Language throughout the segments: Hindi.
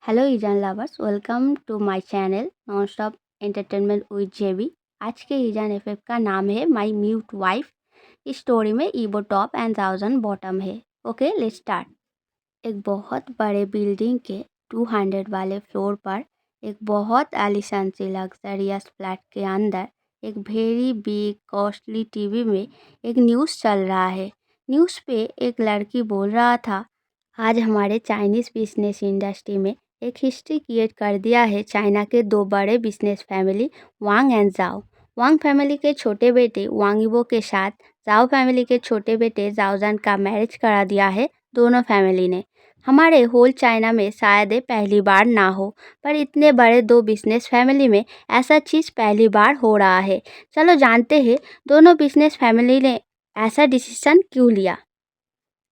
Hello Ezaan lovers, welcome to my channel non stop entertainment with JB. आज के ईजान एफएफ का नाम है माय म्यूट वाइफ। इस स्टोरी में ईबो टॉप एंड थाउजेंड बॉटम है। Okay, let's start. एक बहुत बड़े बिल्डिंग के 200 वाले फ्लोर पर एक बहुत आलीशान सी लग्जरियस फ्लैट के अंदर एक वेरी बिग कॉस्टली टीवी में एक न्यूज़ चल रहा है। न्यूज़ पे एक लड़की बोल रहा था, आज हमारे चाइनीज़ बिजनेस इंडस्ट्री में एक हिस्ट्री क्रिएट कर दिया है। चाइना के दो बड़े बिजनेस फैमिली वांग एंड जाओ। वांग फैमिली के छोटे बेटे वांग यीबो के साथ जाओ फैमिली के छोटे बेटे जाओजन का मैरिज करा दिया है दोनों फैमिली ने। हमारे होल चाइना में शायद ये पहली बार ना हो, पर इतने बड़े दो बिजनेस फैमिली में ऐसा चीज़ पहली बार हो रहा है। चलो जानते हैं दोनों बिजनेस फैमिली ने ऐसा डिसीजन क्यों लिया।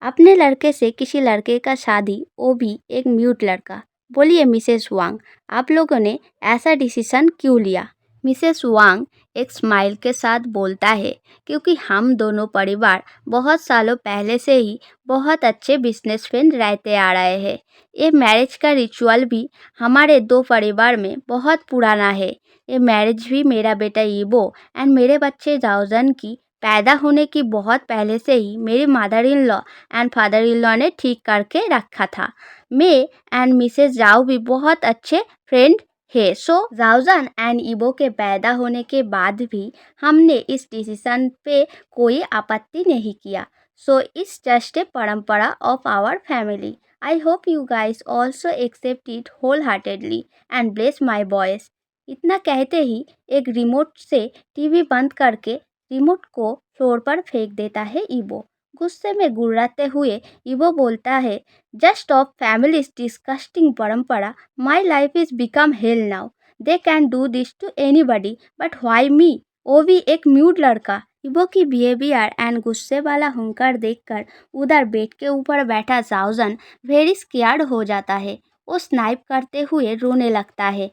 अपने लड़के से किसी लड़के का शादी, वो भी एक म्यूट लड़का। बोलिए मिसेस वांग, आप लोगों ने ऐसा डिसीजन क्यों लिया। मिसेस वांग एक स्माइल के साथ बोलता है, क्योंकि हम दोनों परिवार बहुत सालों पहले से ही बहुत अच्छे बिजनेस फ्रेंड रहते आ रहे हैं। ये मैरिज का रिचुअल भी हमारे दो परिवार में बहुत पुराना है। ये मैरिज भी मेरा बेटा ईबो एंड मेरे बच्चे जाओजन की पैदा होने की बहुत पहले से ही मेरी mother in law and father in law ने ठीक करके रखा था। मैं एंड मिसेस जाओ भी बहुत अच्छे फ्रेंड है। सो जाओजन एंड ईबो के पैदा होने के बाद भी हमने इस डिसीजन पे कोई आपत्ति नहीं किया। सो इट्स जस्ट ए परंपरा of our family. I hope you guys also accept it wholeheartedly and bless my boys. इतना कहते ही एक रिमोट से टीवी बंद करके रिमोट को फ्लोर पर फेंक देता है ईबो। गुस्से में गुर्राते हुए ईबो बोलता है, जस्ट ऑफ फैमिलीज डिस्कस्टिंग परंपरा, my life is become hell now. They can do this to anybody but why me, वो भी एक म्यूट लड़का। ईबो की बिहेवियर एंड गुस्से वाला हुंकार देखकर उधर बेड के ऊपर बैठा जाओजन वेरी स्केर्ड हो जाता है। वो स्नाइप करते हुए रोने लगता है।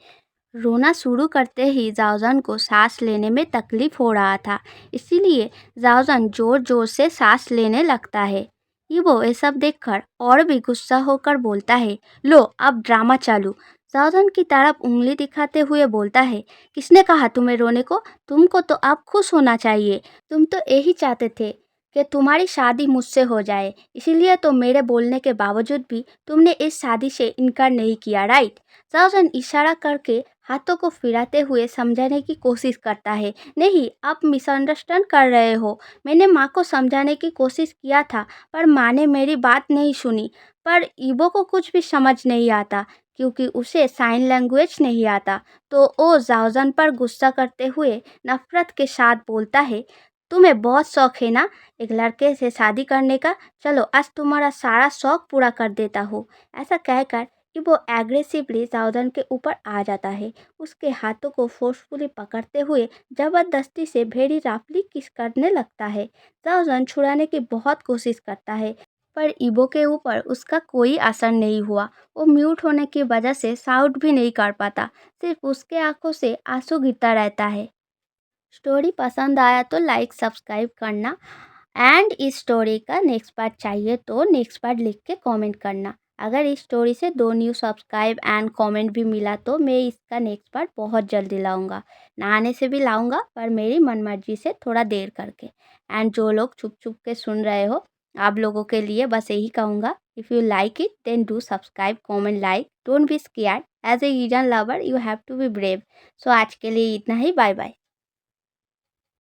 रोना शुरू करते ही जाओजन को सांस लेने में तकलीफ हो रहा था, इसीलिए जाओजन जोर जोर से सांस लेने लगता है। ईबो ये सब देखकर और भी गुस्सा होकर बोलता है, लो अब ड्रामा चालू। जाओजन की तरफ उंगली दिखाते हुए बोलता है, किसने कहा तुम्हें रोने को? तुमको तो अब खुश होना चाहिए। तुम तो यही चाहते थे कि तुम्हारी शादी मुझसे हो जाए, इसीलिए तो मेरे बोलने के बावजूद भी तुमने इस शादी से इनकार नहीं किया, राइट। जाओजन इशारा करके हाथों को फिराते हुए समझाने की कोशिश करता है, नहीं आप मिसअंडरस्टैंड कर रहे हो। मैंने माँ को समझाने की कोशिश किया था, पर माँ ने मेरी बात नहीं सुनी। पर ईबो को कुछ भी समझ नहीं आता, क्योंकि उसे साइन लैंग्वेज नहीं आता। तो वो जाओजन पर गुस्सा करते हुए नफरत के साथ बोलता है, तुम्हें बहुत शौक है ना एक लड़के से शादी करने का, चलो आज तुम्हारा सारा शौक पूरा कर देता हूँ। ऐसा कहकर कि वो एग्रेसिवली जाओजन के ऊपर आ जाता है। उसके हाथों को फोर्सफुली पकड़ते हुए जबरदस्ती से भेड़ी राफली किस करने लगता है। जाओजन छुड़ाने की बहुत कोशिश करता है, पर ईबो के ऊपर उसका कोई असर नहीं हुआ। वो म्यूट होने की वजह से साउट भी नहीं कर पाता, सिर्फ उसके आंखों से आंसू गिरता रहता है। स्टोरी पसंद आया तो लाइक सब्सक्राइब करना एंड इस स्टोरी का नेक्स्ट पार्ट चाहिए तो नेक्स्ट पार्ट लिख के कमेंट करना। अगर इस स्टोरी से 2 न्यू सब्सक्राइब एंड कमेंट भी मिला तो मैं इसका नेक्स्ट पार्ट बहुत जल्दी लाऊंगा। नहाने से भी लाऊंगा, पर मेरी मनमर्जी से थोड़ा देर करके। एंड जो लोग छुप छुप के सुन रहे हो, आप लोगों के लिए बस यही कहूँगा, if you like it then do subscribe comment like, don't be scared. As a Ezaan lover you have to be brave. So आज के लिए इतना ही, बाय बाय।